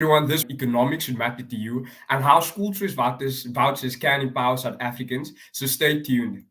Everyone, this economics should matter to you and how school choice vouchers can empower South Africans. So stay tuned.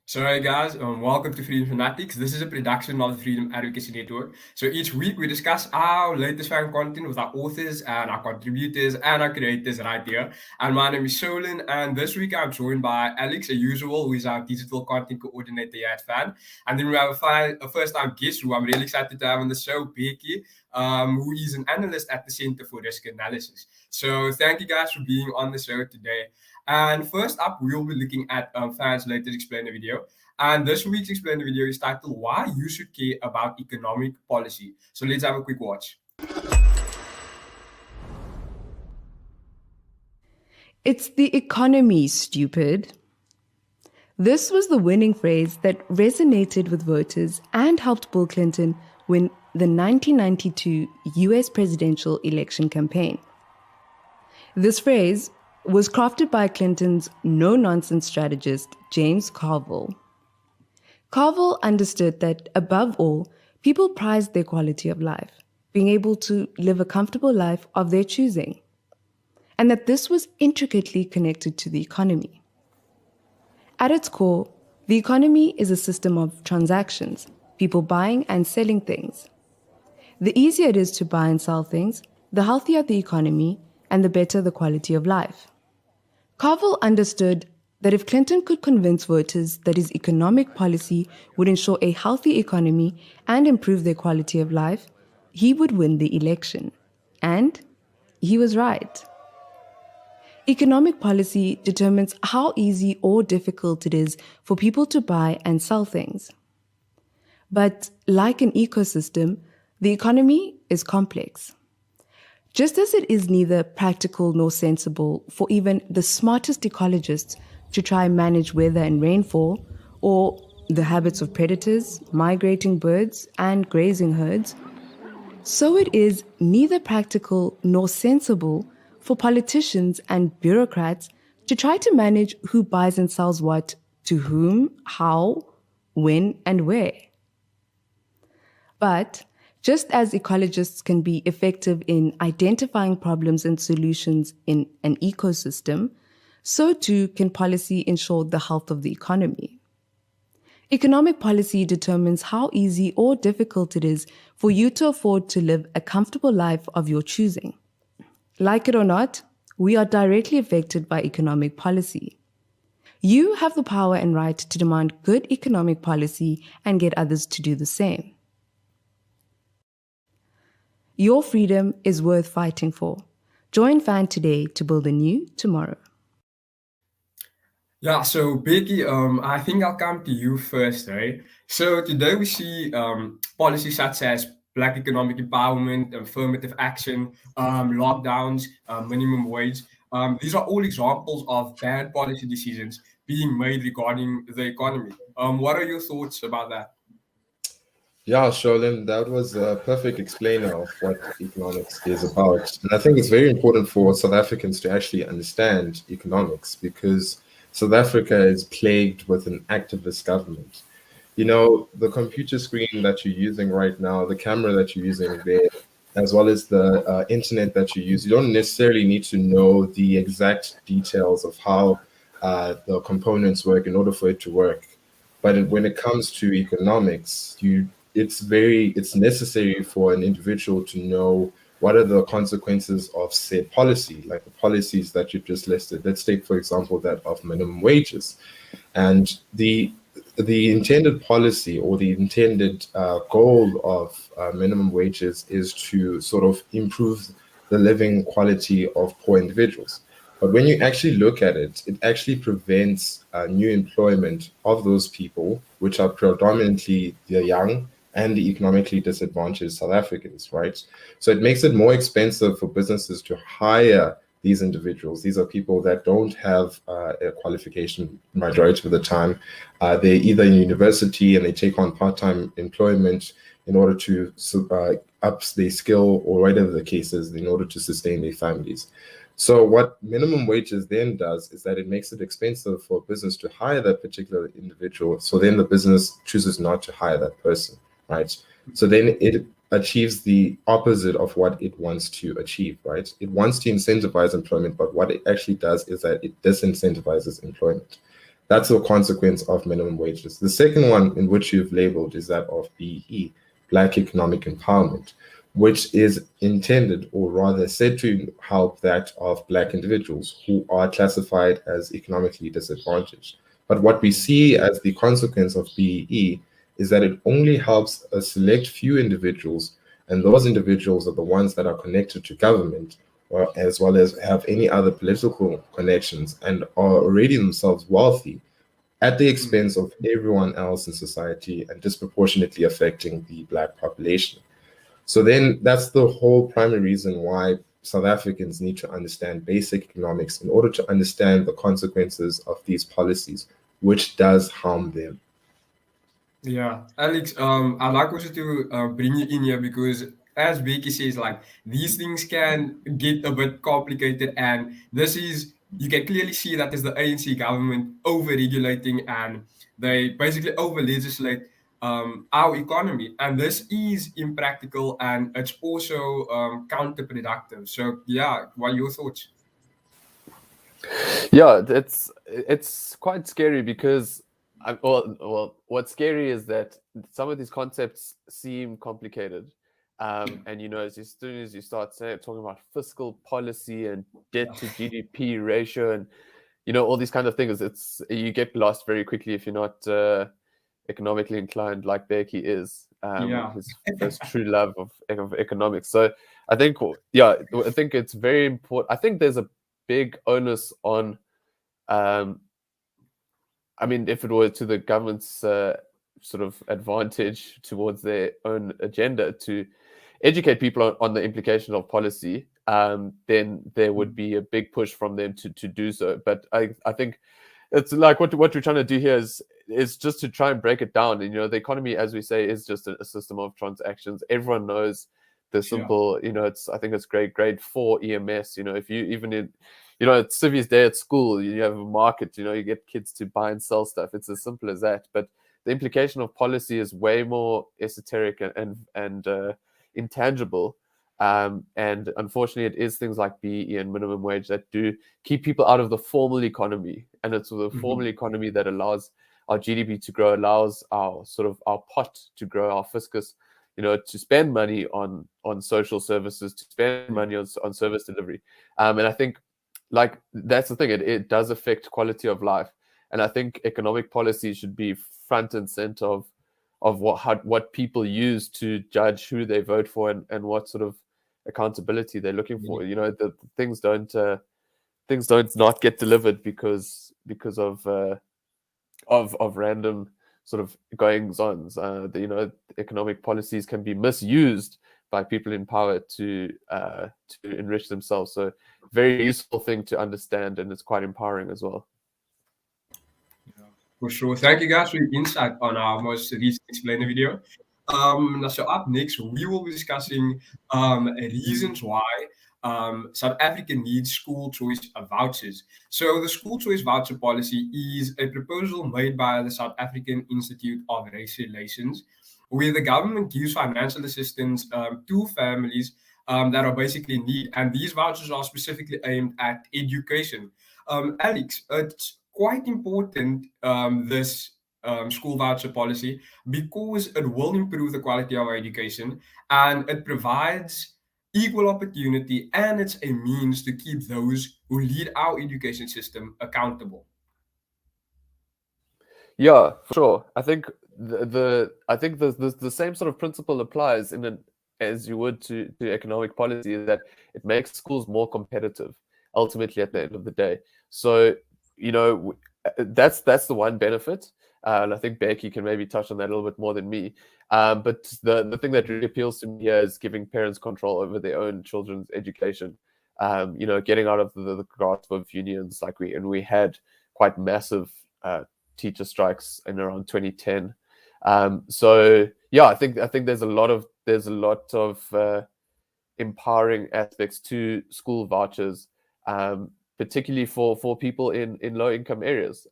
So, hey guys, welcome to Freedom Fanatics. This is a production of the Freedom Advocacy Network. So, each week we discuss our latest fan content with our authors and our contributors and our creators right here. And my name is Sholan, and this week I'm joined by Alex, as usual, who is our digital content coordinator here at FAN. And then we have a first time guest who I'm really excited to have on the show, Bheki, who is an analyst at the Center for Risk Analysis. So, thank you guys for being on the show today. And first up, we'll be looking at FAN's latest explainer video. And this week's explainer video is titled Why You Should Care About Economic Policy. So let's have a quick watch. It's the economy, stupid. This was the winning phrase that resonated with voters and helped Bill Clinton win the 1992 US presidential election campaign. This phrase was crafted by Clinton's no-nonsense strategist, James Carville. Carville understood that, above all, people prized their quality of life, being able to live a comfortable life of their choosing, and that this was intricately connected to the economy. At its core, the economy is a system of transactions, people buying and selling things. The easier it is to buy and sell things, the healthier the economy and the better the quality of life. Carville understood that if Clinton could convince voters that his economic policy would ensure a healthy economy and improve their quality of life, he would win the election. And he was right. Economic policy determines how easy or difficult it is for people to buy and sell things. But like an ecosystem, the economy is complex. Just as it is neither practical nor sensible for even the smartest ecologists to try and manage weather and rainfall, or the habits of predators, migrating birds, and grazing herds, so it is neither practical nor sensible for politicians and bureaucrats to try to manage who buys and sells what, to whom, how, when, and where. But just as ecologists can be effective in identifying problems and solutions in an ecosystem, so too can policy ensure the health of the economy. Economic policy determines how easy or difficult it is for you to afford to live a comfortable life of your choosing. Like it or not, we are directly affected by economic policy. You have the power and right to demand good economic policy and get others to do the same. Your freedom is worth fighting for. Join FAN today to build a new tomorrow. Yeah, so Bheki, I think I'll come to you first, right? So today we see policies such as Black economic empowerment, affirmative action, lockdowns, minimum wage. These are all examples of bad policy decisions being made regarding the economy. What are your thoughts about that? Yeah, Sholan, that was a perfect explainer of what economics is about. And I think it's very important for South Africans to actually understand economics because South Africa is plagued with an activist government. You know, the computer screen that you're using right now, the camera that you're using there, as well as the internet that you use, you don't necessarily need to know the exact details of how the components work in order for it to work. But when it comes to economics, it's necessary for an individual to know what are the consequences of said policy, like the policies that you've just listed. Let's take, for example, that of minimum wages. And the intended policy or the intended goal of minimum wages is to sort of improve the living quality of poor individuals. But when you actually look at it, it actually prevents new employment of those people, which are predominantly the young and the economically disadvantaged South Africans, right? So it makes it more expensive for businesses to hire these individuals. These are people that don't have a qualification majority of the time. They're either in university and they take on part-time employment in order to up their skill or whatever the case is in order to sustain their families. So what minimum wages then does is that it makes it expensive for a business to hire that particular individual. So then the business chooses not to hire that person, right? So then it achieves the opposite of what it wants to achieve, right? It wants to incentivize employment, but what it actually does is that it disincentivizes employment. That's a consequence of minimum wages. The second one in which you've labeled is that of BE, Black Economic Empowerment, which is intended, or rather said to help that of Black individuals who are classified as economically disadvantaged. But what we see as the consequence of BEE is that it only helps a select few individuals, and those individuals are the ones that are connected to government, or as well as have any other political connections and are already themselves wealthy, at the expense of everyone else in society and disproportionately affecting the Black population. So then that's the whole primary reason why South Africans need to understand basic economics in order to understand the consequences of these policies, which does harm them. Yeah, Alex, I'd like also to bring you in here because, as Bheki says, like these things can get a bit complicated, and this is you can clearly see that is the ANC government over-regulating and they basically over-legislate our economy, and this is impractical and it's also counterproductive. So, yeah, what are your thoughts? Yeah, it's quite scary because what's scary is that some of these concepts seem complicated, and as soon as you start talking about fiscal policy and debt to GDP ratio and all these kind of things, you get lost very quickly if you're not economically inclined like Bheki is, his first true love of economics. So I think it's very important. I think there's a big onus on, if it were to the government's sort of advantage towards their own agenda to educate people on the implication of policy, then there would be a big push from them to do so. But I think it's like what we're trying to do here is just to try and break it down. And the economy, as we say, is just a system of transactions. Everyone knows the simple, I think it's grade 4 EMS. If you even in it's Civi's day at school, you have a market, you get kids to buy and sell stuff. It's as simple as that. But the implication of policy is way more esoteric and intangible. And unfortunately, it is things like BE and minimum wage that do keep people out of the formal economy. And it's the formal economy that allows our GDP to grow, allows our pot to grow, our fiscus, to spend money on social services, to spend money on service delivery. And I think that's the thing, it does affect quality of life. And I think economic policy should be front and center of what people use to judge who they vote for and what sort of accountability they're looking for. The things don't not get delivered because of random sort of goings-ons. Economic policies can be misused by people in power to enrich themselves. So very useful thing to understand, and it's quite empowering as well. For sure. Thank you guys for your insight on our most recent explainer video. So up next, we will be discussing reasons why South Africa needs school choice vouchers. So the school choice voucher policy is a proposal made by the South African Institute of Race Relations, where the government gives financial assistance to families that are basically in need. And these vouchers are specifically aimed at education. Alex, it's quite important, this school voucher policy, because it will improve the quality of our education and it provides equal opportunity, and it's a means to keep those who lead our education system accountable. Yeah, for sure. I think the same sort of principle applies as you would to economic policy, is that it makes schools more competitive. ultimately at the end of the day. So, that's the one benefit. And I think Bheki can maybe touch on that a little bit more than me. But the thing that really appeals to me here is giving parents control over their own children's education. Getting out of the grasp of unions we had quite massive teacher strikes in around 2010. So yeah, I think there's a lot of empowering aspects to school vouchers, particularly for people in low income areas.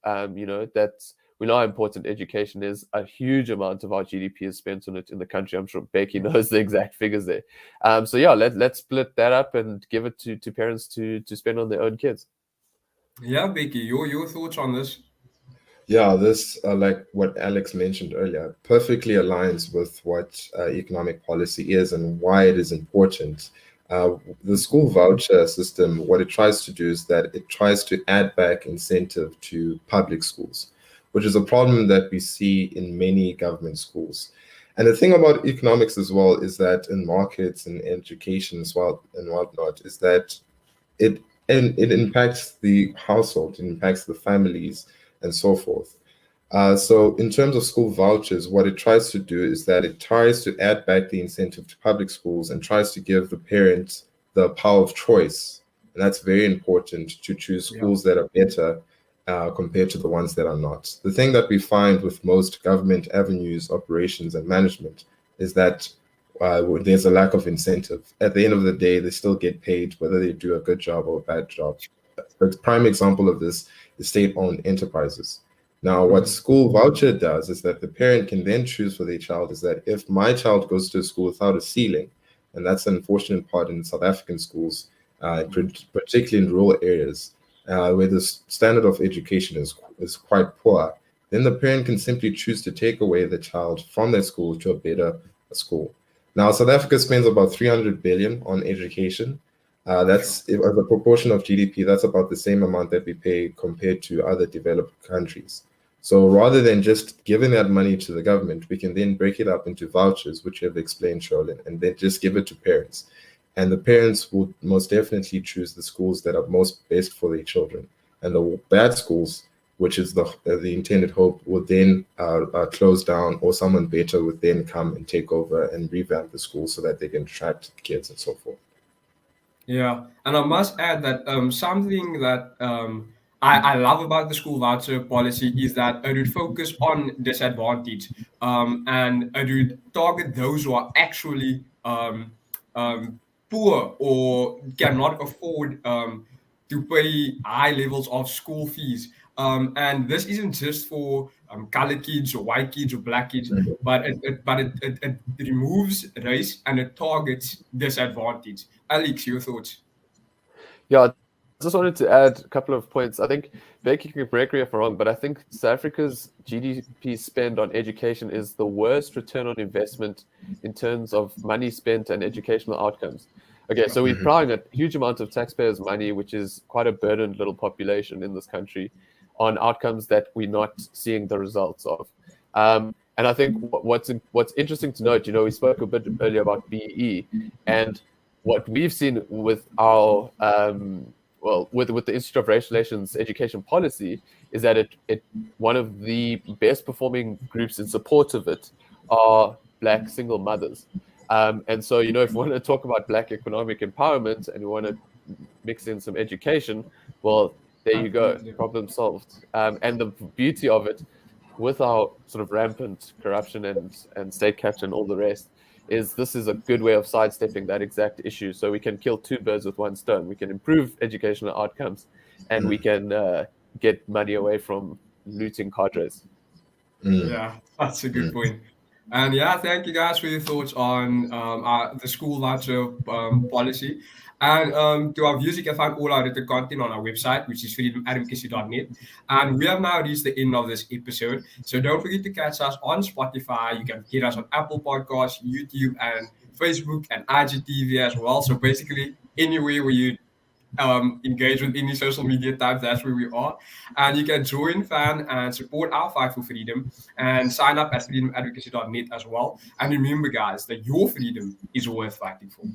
We know how important education is. A huge amount of our GDP is spent on it in the country. I'm sure Bheki knows the exact figures there. So yeah, let's split that up and give it to parents to spend on their own kids. Yeah, Bheki, your thoughts on this? Yeah, this, like what Alex mentioned earlier, perfectly aligns with what economic policy is and why it is important. The school voucher system, what it tries to do is that it tries to add back incentive to public schools, which is a problem that we see in many government schools. And the thing about economics as well is that in markets and education as well and whatnot, is that it impacts the household, it impacts the families and so forth. So in terms of school vouchers, what it tries to do is that it tries to add back the incentive to public schools and tries to give the parents the power of choice. And that's very important, to choose schools that are better compared to the ones that are not. The thing that we find with most government avenues, operations, and management is that there's a lack of incentive. At the end of the day, they still get paid whether they do a good job or a bad job. The prime example of this is state-owned enterprises. Now, what school voucher does is that the parent can then choose for their child is that if my child goes to a school without a ceiling, and that's an unfortunate part in South African schools, particularly in rural areas, where the standard of education is quite poor, then the parent can simply choose to take away the child from that school to a better school. Now, South Africa spends about 300 billion on education. That's, as a proportion of GDP, that's about the same amount that we pay compared to other developed countries. So rather than just giving that money to the government, we can then break it up into vouchers, which you have explained, Sholan, and then just give it to parents. And the parents will most definitely choose the schools that are most best for their children. And the bad schools, which is the intended hope, will then close down, or someone better would then come and take over and revamp the school so that they can attract kids and so forth. Yeah, and I must add that something that I love about the school voucher policy is that it would focus on disadvantage, and it would target those who are actually poor or cannot afford to pay high levels of school fees. And this isn't just for colored kids or white kids or black kids, but it removes race and it targets disadvantage. Alex, your thoughts? Yeah, I just wanted to add a couple of points. I think, Bheki, you can correct me if I'm wrong, but I think South Africa's GDP spend on education is the worst return on investment in terms of money spent and educational outcomes. Okay, so we're plowing a huge amount of taxpayers' money, which is quite a burdened little population in this country, on outcomes that we're not seeing the results of. And I think what's interesting to note, we spoke a bit earlier about BE, and what we've seen with our with the Institute of Racial Relations education policy is that it one of the best performing groups in support of it are Black single mothers. And so, if we want to talk about Black economic empowerment and we want to mix in some education, well, there you go, problem solved. And the beauty of it, with our sort of rampant corruption and state capture and all the rest, is this is a good way of sidestepping that exact issue. So we can kill two birds with one stone. We can improve educational outcomes, and we can get money away from looting cadres. Yeah, that's a good point. And yeah, thank you guys for your thoughts on the school voucher policy. And to our viewers, you can find all our written content on our website, which is freedomadvocacy.net. And we have now reached the end of this episode. So don't forget to catch us on Spotify. You can get us on Apple Podcasts, YouTube, and Facebook, and IGTV as well. So basically, anywhere where you engage with any social media types, that's where we are. And you can join, fan, and support our fight for freedom and sign up at freedomadvocacy.net as well. And remember, guys, that your freedom is worth fighting for.